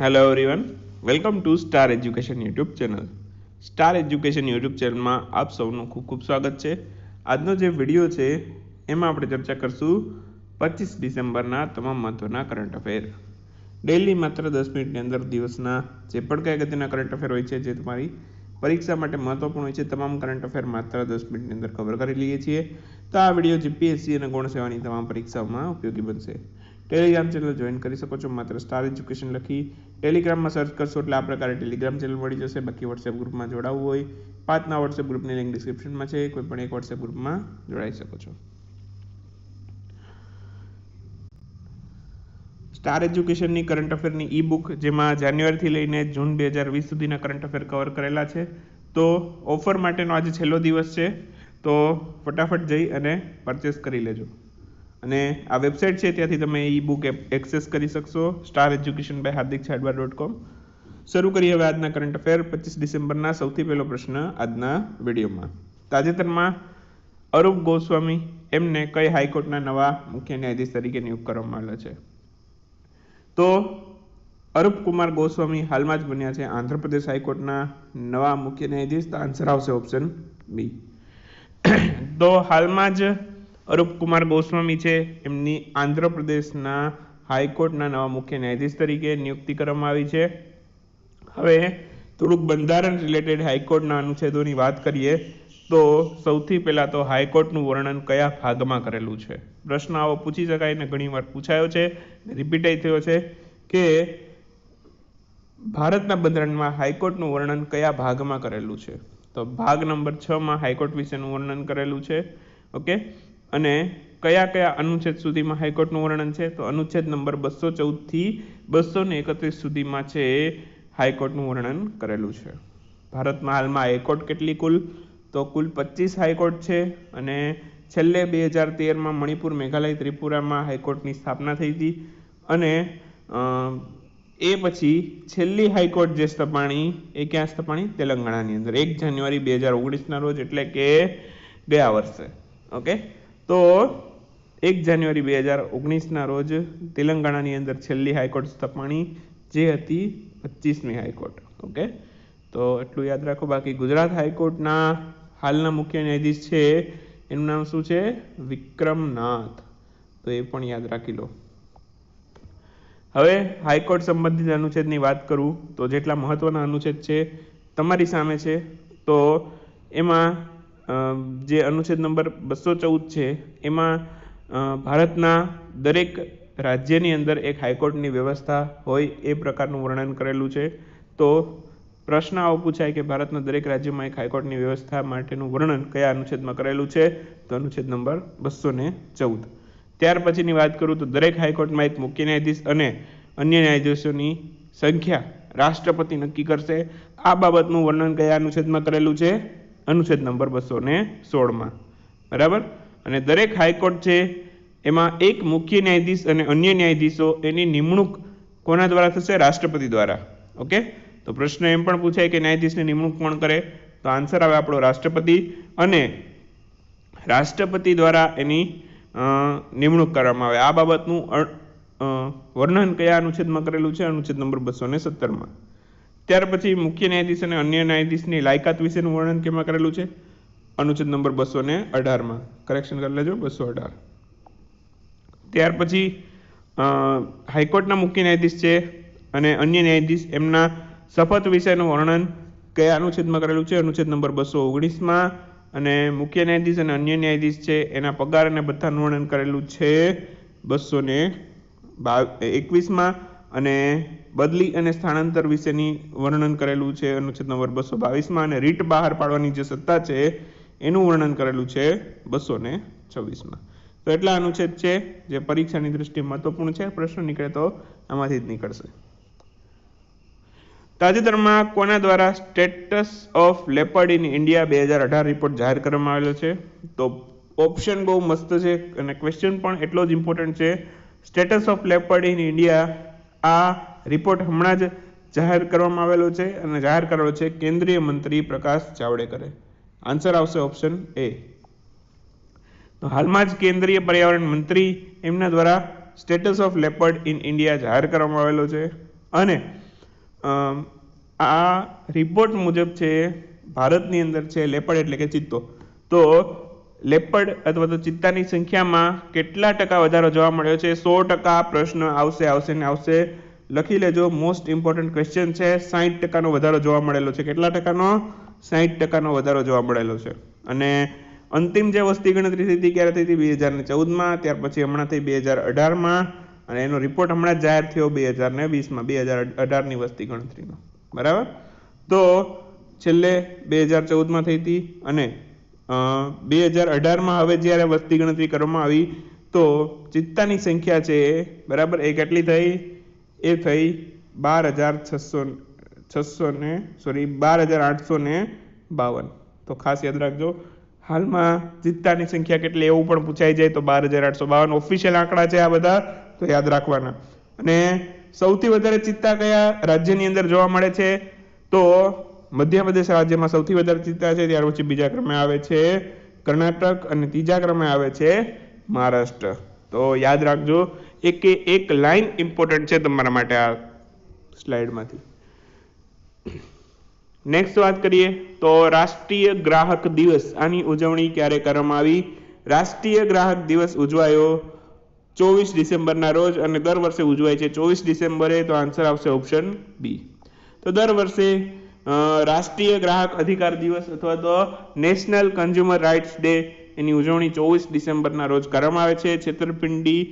Hello everyone, welcome to star education YouTube channel. Star education YouTube ચેનલમાં આપ સૌનું ખૂબ ખૂબ સ્વાગત છે. આજનો જે વિડીયો છે એમાં આપણે ચર્ચા કરશું 25 ડિસેમ્બરના તમામ મહત્વના કરંટ અફેર. ડેઇલી માત્ર 10 મિનિટની અંદર દિવસના જે પણ કંઈ અગત્યના કરંટ અફેર હોય છે, જે તમારી પરીક્ષા માટે મહત્વપૂર્ણ હોય છે, તમામ કરંટ અફેર માત્ર 10 મિનિટની અંદર કવર કરી લઈએ છીએ. તો આ વિડીયો જીપીએસસી અને ગૌણ સેવાની તમામ પરીક્ષાઓમાં ઉપયોગી બનશે. ટેલિગ્રામ ચેનલ જોઈન કરી શકો છો. માત્ર સ્ટાર એજ્યુકેશન લખી ટેલિગ્રામમાં સર્ચ કરશો એટલે આ પ્રકારે ટેલિગ્રામ ચેનલ મળી જશે. બાકી વોટ્સએપ ગ્રુપમાં જોડાવવું હોય 5ના વોટ્સએપ ગ્રુપની લિંક ડિસ્ક્રિપ્શનમાં છે. કોઈ પણ એક વોટ્સએપ ગ્રુપમાં જોડાઈ શકો છો. સ્ટાર એજ્યુકેશનની કરંટ અફેરની ઈ બુક, જેમાં જાન્યુઆરીથી લઈને જૂન 2020 સુધીના કરંટ અફેર કવર કરેલા છે. તો ઓફર માટેનો આજે છેલ્લો દિવસ છે, તો ફટાફટ જઈ અને પરચેસ કરી લેજો. અને આ વેબસાઇટ છે, ત્યાંથી તમે ઈ બુક એક્સેસ કરી શકશો. Star education by hardikchhadwar.com. શરૂ કરીએ હવે આજના કરંટ અફેર. 25 ડિસેમ્બરના સૌથી પહેલો પ્રશ્ન આજના વિડીયોમાં. તાજેતરમાં અરૂપ ગોસ્વામી એમને કઈ હાઈકોર્ટના નવા મુખ્ય ન્યાયાધીશ તરીકે નિયુક્ત કરવામાં આવેલા છે? તો અરૂપ કુમાર ગોસ્વામી હાલમાં જ બન્યા છે આંધ્રપ્રદેશ હાઈકોર્ટના નવા મુખ્ય ન્યાયાધીશ. તો આન્સર આવશે ઓપ્શન બી. તો હાલમાં જ અરૂપ કુમાર ગોસ્વામી છે, એમની આંધ્રપ્રદેશના હાઈકોર્ટના નવા મુખ્ય ન્યાયાધીશ તરીકે નિયુક્તિ કરવામાં આવી છે. હવે થોડુંક બંધારણ રિલેટેડ હાઈકોર્ટના અનુચ્છેદોની વાત કરીએ તો સૌથી પહેલાં તો હાઈકોર્ટનું વર્ણન કયા ભાગમાં કરેલું છે? પ્રશ્ન આવો પૂછી શકાય ને ઘણીવાર પૂછાયો છે, રિપીટાઈ થયો છે કે ભારતના બંધારણમાં હાઈકોર્ટનું વર્ણન કયા ભાગમાં કરેલું છે? તો ભાગ નંબર 6માં હાઈકોર્ટ વિશેનું વર્ણન કરેલું છે. ઓકે, અને કયા કયા અનુચ્છેદ સુધીમાં હાઈકોર્ટનું વર્ણન છે? તો અનુચ્છેદ નંબર 214 થી 231 સુધીમાં છે હાઈકોર્ટનું વર્ણન કરેલું છે. ભારતમાં હાલમાં હાઈકોર્ટ કેટલી કુલ? તો કુલ 25 હાઈકોર્ટ છે. અને છેલ્લે 2013માં મણિપુર, મેઘાલય, ત્રિપુરામાં હાઈકોર્ટની સ્થાપના થઈ હતી. અને એ પછી છેલ્લી હાઈકોર્ટ જે સ્થપાણી એ ક્યાં સ્થપાણી? તેલંગાણાની અંદર 1 જાન્યુઆરી 2019ના રોજ, એટલે કે ગયા વર્ષે. ઓકે, તો 1 જાન્યુઆરી 2019ના રોજ તેલંગાણાની અંદર છેલ્લી હાઈકોર્ટ સ્થપાણી, જે હતી 25મી હાઈકોર્ટ. ઓકે, તો એટલું યાદ રાખો. બાકી ગુજરાત હાઈકોર્ટના હાલના મુખ્ય ન્યાયાધીશ છે, એનું નામ શું છે? વિક્રમનાથ. તો એ પણ યાદ રાખી લો. હવે હાઈકોર્ટ સંબંધિત અનુચ્છેદની વાત કરું તો જેટલા મહત્વના અનુચ્છેદ છે તમારી સામે છે. તો એમાં જે અનુચ્છેદ નંબર 214 છે, એમાં ભારતના દરેક રાજ્યની અંદર એક હાઈકોર્ટની વ્યવસ્થા હોય એ પ્રકારનું વર્ણન કરેલું છે. તો પ્રશ્ન આવો પૂછાય કે ભારતના દરેક રાજ્યમાં એક હાઈકોર્ટની વ્યવસ્થા માટેનું વર્ણન કયા અનુચ્છેદમાં કરેલું છે? તો અનુચ્છેદ નંબર 214. ત્યાર પછીની વાત કરું તો દરેક હાઈકોર્ટમાં એક મુખ્ય ન્યાયાધીશ અને અન્ય ન્યાયાધીશોની સંખ્યા રાષ્ટ્રપતિ નક્કી કરશે. આ બાબતનું વર્ણન કયા અનુચ્છેદમાં કરેલું છે? અનુચ્છેદ નંબર 216માં. બરાબર. અને દરેક હાઈકોર્ટ છે એમાં એક મુખ્ય ન્યાયાધીશ અને અન્ય ન્યાયાધીશો એની નિમણૂક કોના દ્વારા થશે? રાષ્ટ્રપતિ દ્વારા. ઓકે, તો પ્રશ્ન એમ પણ પૂછાય કે ન્યાયાધીશની નિમણૂક કોણ કરે? તો આન્સર આવે આપણો રાષ્ટ્રપતિ. અને રાષ્ટ્રપતિ દ્વારા એની નિમણૂક કરવામાં આવે. આ બાબતનું વર્ણન કયા અનુચ્છેદમાં કરેલું છે? અનુચ્છેદ નંબર 217માં. ત્યાર પછી મુખ્ય ન્યાયાધીશ અને અન્ય ન્યાયાધીશની લાયકાત વિશેનું વર્ણન કેમાં કરેલું છે? અનુચ્છેદ નંબર 218માં. કરેક્શન કરી લેજો, 218. ત્યાર પછી હાઈકોર્ટના મુખ્ય ન્યાયાધીશ છે અને અન્ય ન્યાયાધીશ એમના શપથ વિશેનું વર્ણન કયા અનુચ્છેદમાં કરેલું છે? અનુચ્છેદ નંબર 219માં. અને મુખ્ય ન્યાયાધીશ અને અન્ય ન્યાયાધીશ છે એના પગાર અને ભથ્થાનું વર્ણન કરેલું છે 221માં. અને બદલી અને સ્થાનાંતર વિશેની વર્ણન કરેલું છે અનુચ્છેદ નંબર 222માં. અને રીટ બહાર પાડવાની જે સત્તા છે એનું વર્ણન કરેલું છે 226માં. તો એટલા અનુચ્છેદ છે જે પરીક્ષાની દ્રષ્ટિએ મહત્વપૂર્ણ છે. પ્રશ્ન નીકળે તો આમાંથી જ નીકળશે. તાજેતરમાં કોના દ્વારા status of leopard in India 2018 report જાહેર કરવામાં આવેલો છે? તો ઓપ્શન બહુ મસ્ત છે અને ક્વેશ્ચન પણ એટલો જ ઇમ્પોર્ટન્ટ છે. Status of leopard in India આ રિપોર્ટ હમણાં જ જાહેર કરવામાં આવેલો છે અને જાહેર કરેલો છે કેન્દ્રીય મંત્રી પ્રકાશ જાવડેકરે. આન્સર આવશે ઓપ્શન એ. તો હાલમાં જ કેન્દ્રીય પર્યાવરણ મંત્રી એમના દ્વારા status of leopard in India જાહેર કરવામાં આવેલો છે. અને આ રિપોર્ટ મુજબ છે ભારતની અંદર છે લેપર્ડ એટલે કે ચિત્તો, તો લેપર્ડ અથવા તો ચિત્તાની સંખ્યામાં કેટલા ટકા વધારો જોવા મળ્યો છે? 100% પ્રશ્ન આવશે ને આવશે. લખી લેજો, મોસ્ટ ઇમ્પોર્ટન્ટ ક્વેશ્ચન છે. 60% વધારો જોવા મળેલો છે. કેટલા ટકાનો? 60% વધારો જોવા મળેલો છે. અને અંતિમ જે વસ્તી ગણતરી થઈ હતી ક્યારે થઈ હતી? 2014માં. ત્યાર પછી હમણાં થઈ 2018માં, અને એનો રિપોર્ટ હમણાં જાહેર થયો 2020માં, 2018ની વસ્તી ગણતરીનો. બરાબર. તો છેલ્લે 2014માં થઈ હતી, અને 2018માં હવે જ્યારે વસ્તી ગણતરી કરવામાં આવી તો ચિત્તાની સંખ્યા છે બરાબર એ કેટલી થઈ? એ થઈ 12,852. તો ખાસ યાદ રાખજો, હાલમાં ચિત્તાની સંખ્યા કેટલી એવું પણ પૂછાઈ જાય તો 12,852 ઓફિશિયલ આંકડા છે આ બધા, તો યાદ રાખવાના. અને સૌથી વધારે ચિત્તા કયા રાજ્યની અંદર જોવા મળે છે? તો મધ્યપ્રદેશ રાજ્યમાં સૌથી વધારે ચિત્તા છે. ત્યાર પછી બીજા ક્રમે આવે છે કર્ણાટક, અને ત્રીજા ક્રમે આવે છે મહારાષ્ટ્ર. તો યાદ રાખજો, એક લાઈન ઇમ્પોર્ટન્ટ છે તમારા માટે આ સ્લાઇડમાંથી. નેક્સ્ટ વાત કરીએ તો રાષ્ટ્રીય ગ્રાહક દિવસ, આની ઉજવણી ક્યારે કરવામાં આવી? રાષ્ટ્રીય ગ્રાહક દિવસ ઉજવાયો 24 ડિસેમ્બરના રોજ, અને દર વર્ષે ઉજવાય છે 24 ડિસેમ્બરે. તો આન્સર આવશે ઓપ્શન બી. તો દર વર્ષે રાષ્ટ્રીય ગ્રાહક અધિકાર દિવસ અથવા તો નેશનલ કન્ઝ્યુમર રાઇટ્સ ડે એની ઉજવણી 24 ડિસેમ્બરના રોજ કરવામાં આવે છે. છેતરપિંડી,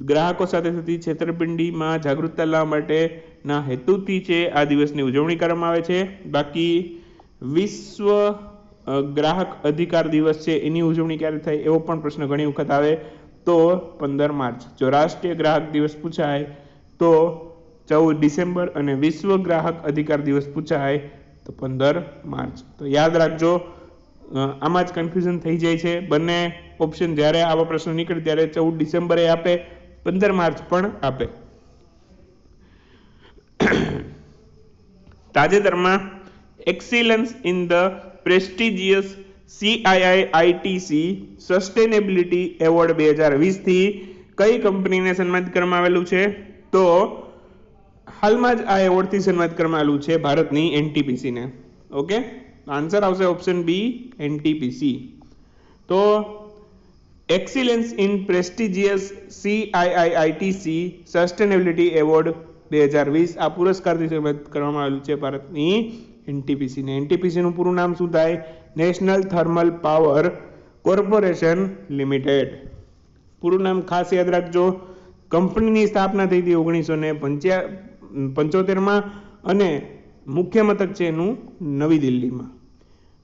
ગ્રાહકો સાથે થતી છેતરપિંડીમાં જાગૃતતા લાવવા માટેના હેતુથી છે આ દિવસની ઉજવણી કરવામાં આવે છે. બાકી વિશ્વ ગ્રાહક અધિકાર દિવસ છે એની ઉજવણી ક્યારે થાય એવો પણ પ્રશ્ન ઘણી વખત આવે, તો 15 માર્ચ. જો રાષ્ટ્રીય ગ્રાહક દિવસ પૂછાય તો 14 ડિસેમ્બર, અને વિશ્વ ગ્રાહક અધિકાર દિવસ પૂછાય તો 15 માર્ચ. તો યાદ રાખજો, આમાં જ કન્ફ્યુઝન થઈ જાય છે. બંને ઓપ્શન જ્યારે આવા પ્રશ્નો નીકળે ત્યારે 14 ડિસેમ્બરે આપે, 15 માર્ચ પણ આપે. તાજેતરમાં excellence in the prestigious CIIITC sustainability award 2020 થી કઈ કંપનીને સન્માનિત કરવામાં આવેલું છે? તો હાલમાં જ આ એવોર્ડથી સન્માનિત કરવામાં આવેલું છે ભારતની NTPC ને. ઓકે, આન્સર આવશે ઓપ્શન બી, NTPC. તો excellence in prestigious CIIITC sustainability award 2020 આ પુરસ્કારથી સન્માનિત કરવામાં આવેલું છે ભારતની NTPC ને. NTPC નું પૂરું નામ શું થાય? National thermal power corporation limited. પૂરું નામ ખાસ યાદ રાખજો. કંપનીની સ્થાપના થઈ હતી 1975માં, અને મુખ્ય મથક છે એનું નવી દિલ્હીમાં.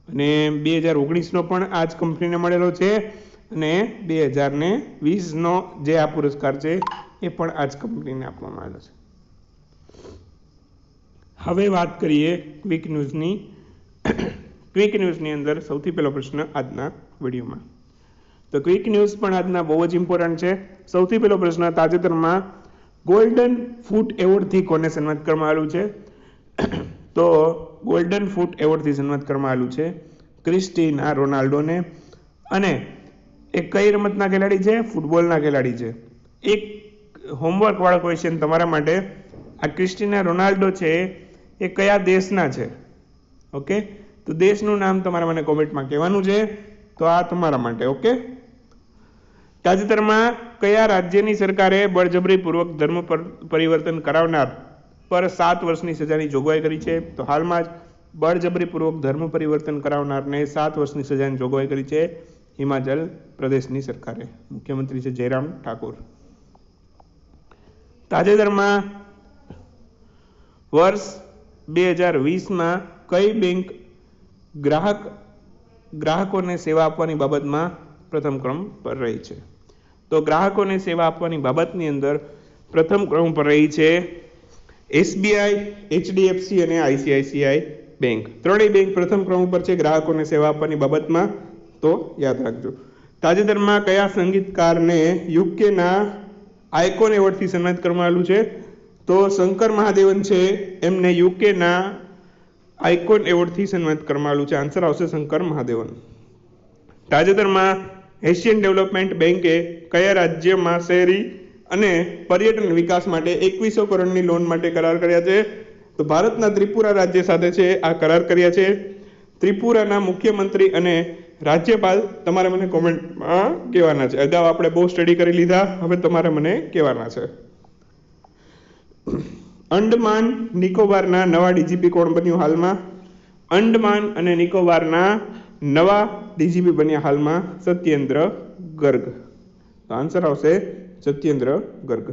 અને 2019નો પણ આ જ કંપનીને મળેલો છે, અને 2020નો જે આ પુરસ્કાર છે એ પણ આ જ કંપનીને આપવામાં આવેલો છે. હવે વાત કરીએ ક્વિક ન્યૂઝની. ક્વિક ન્યૂઝની અંદર સૌથી પહેલો પ્રશ્ન આજના વિડીયોમાં. તો ક્વિક ન્યૂઝ પણ આજના બહુ જ ઇમ્પોર્ટન્ટ છે. સૌથી પહેલો પ્રશ્ન, તાજેતરમાં ગોલ્ડન ફૂટ એવોર્ડથી કોને સન્માનિત કરવામાં આવેલું છે? તો ગોલ્ડન ફૂટ એવોર્ડથી સન્માનિત કરવામાં આવેલું છે ક્રિસ્ટીના રોનાલ્ડોને. અને એ કઈ રમતના ખેલાડી છે? ફૂટબોલના ખેલાડી છે. એક હોમવર્ક વાળો ક્વેશ્ચન તમારા માટે, આ ક્રિસ્ટીના રોનાલ્ડો છે એ કયા દેશના છે? ઓકે, તો દેશનું નામ તમારે મને કોમેન્ટમાં કહેવાનું છે. તો આ તમારા માટે. ઓકે, તાજેતરમાં કયા રાજ્યની સરકારે બળજબરીપૂર્વક ધર્મ પરિવર્તન કરાવનાર પર 7 વર્ષની સજાની જોગવાઈ કરી છે? તો હાલમાં જ બળજબરીપૂર્વક ધર્મ પરિવર્તન કરાવનારને 7 વર્ષની સજાની જોગવાઈ કરી છે હિમાચલ પ્રદેશની સરકારે. મુખ્યમંત્રી છે જયરામ ઠાકુર. તાજેતરમાં વર્ષ 2020માં કઈ બેંક ગ્રાહકોને સેવા આપવાની બાબતમાં પ્રથમ ક્રમ પર રહી છે? તો ગ્રાહકોને સેવા આપવાની બાબતની અંદર પ્રથમ ક્રમ પર રહી છે SBI, HDFC અને ICICI બેંક. ત્રણેય બેંક પ્રથમ ક્રમ પર છે ગ્રાહકોને સેવા આપવાની બાબતમાં. તો યાદ રાખજો. તાજેતરમાં કયા સંગીતકારને યુકેના આઇકોન એવોર્ડથી સન્માનિત કરવામાં આવેલું છે? તો શંકર મહાદેવન છે, એમને યુકેના આઇકોન એવોર્ડથી સન્માનિત કરવામાં આવેલું છે. આન્સર આવશે શંકર મહાદેવન. તાજેતરમાં એશિયન ડેવલપમેન્ટ બેંકે કયા રાજ્યમાં શહેરી અને પર્યટન વિકાસ માટે 2100 કરોડની લોન માટે કરાર કર્યા છે? તો તો ભારતના ત્રિપુરા રાજ્ય સાથે છે આ કરાર કર્યા છે. ત્રિપુરાના મુખ્યમંત્રી અને રાજ્યપાલ તમારે મને કોમેન્ટમાં કહેવાના છે. અગાઉ આપણે બહુ સ્ટડી કરી લીધા, હવે તમારે મને કહેવાના છે. અંડમાન નિકોબારના નવા ડીજીપી કોણ બન્યું હાલમાં? અંડમાન અને નિકોબારના નવા ડીજીપી બન્યા હાલમાં સત્યેન્દ્ર ગર્ગ. તો આન્સર આવશે સત્યેન્દ્ર ગર્ગ.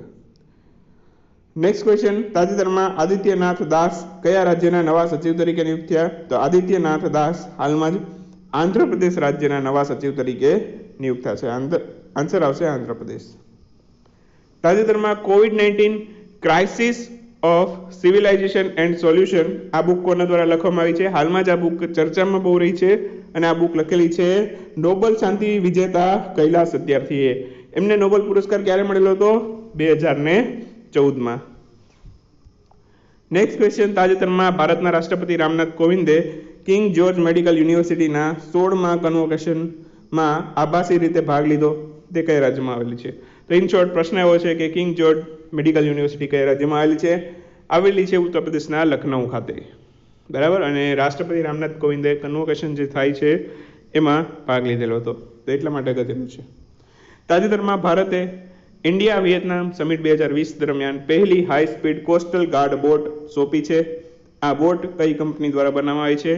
નેક્સ્ટ ક્વેશ્ચન, તાજેતરમાં આદિત્યનાથ દાસ કયા રાજ્યના નવા સચિવ તરીકે નિયુક્ત થયા? તો આદિત્યનાથ દાસ હાલમાં જ આંધ્રપ્રદેશ રાજ્યના નવા સચિવ તરીકે નિયુક્ત થયા છે. આન્સર આવશે આંધ્રપ્રદેશ. તાજેતરમાં COVID-19 crisis of civilisation and solution આ બુક કોના દ્વારા લખવામાં આવી છે? હાલમાં જ આ બુક ચર્ચામાં બહુ રહી છે અને આ બુક લખેલી છે નોબેલ શાંતિ વિજેતા કૈલાસ સત્યાર્થીએ. એમને નોબેલ પુરસ્કાર ક્યારે મળેલો હતો? 2014માં. નેક્સ્ટ ક્વેશ્ચન, તાજેતરમાં ભારતના રાષ્ટ્રપતિ રામનાથ કોવિંદે કિંગ જ્યોર્જ મેડિકલ યુનિવર્સિટીના 16મા કન્વોકેશનમાં આભાસી રીતે ભાગ લીધો. તે કયા રાજ્યમાં આવેલી છે? તો ઇન શોર્ટ પ્રશ્ન એવો છે કે કિંગ જ્યોર્જ મેડિકલ યુનિવર્સિટી કયા રાજ્યમાં આવેલી છે? આવેલી છે ઉત્તર પ્રદેશના લખનઉ ખાતે. બરાબર. અને રાષ્ટ્રપતિ રામનાથ કોવિંદે કન્વોકેશન જે થાય છે એમાં ભાગ લીધેલો હતો, તો એટલા માટે અગત્યનું છે. તાજેતરમાં ભારતે ઇન્ડિયા વિયેતનામ સમિટ 2020 દરમિયાન પહેલી high speed coastal guard boat સોંપી છે. આ બોટ કઈ કંપની દ્વારા બનાવવામાં આવી છે?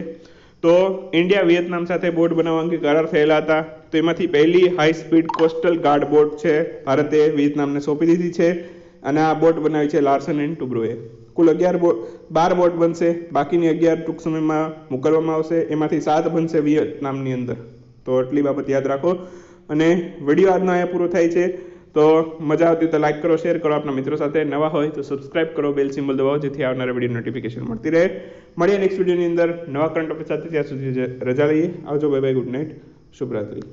તો ઇન્ડિયા વિયેતનામ સાથે બોટ બનાવવા અંગે કરાર થયેલા હતા, તો એમાંથી પહેલી high speed coastal guard boat છે ભારતે વિયેતનામને સોંપી દીધી છે અને આ બોટ બનાવી છે લાર્સન એન્ડ ટુબ્રોએ. કુલ 12 બોટ બનશે, બાકીની 11 ટૂંક સમયમાં મોકલવામાં આવશે. એમાંથી 7 બનશે વિયેતનામની અંદર. તો એટલી બાબત યાદ રાખો. અને વિડીયો આજનો અહીંયા પૂરો થાય છે. તો મજા આવતી તો લાઈક કરો, શેર કરો આપણા મિત્રો સાથે. નવા હોય તો સબસ્ક્રાઇબ કરો, બેલ સિમ્બલ દબાવો જેથી આવનારા વિડીયો નોટિફિકેશન મળતી રહે. મળીએ નેક્સ્ટ વિડીયોની અંદર નવા કરંટ અફેર સાથે. ત્યાં સુધી રજા લઈએ. આવજો. Bye bye. Good night. શુભરાત્રી.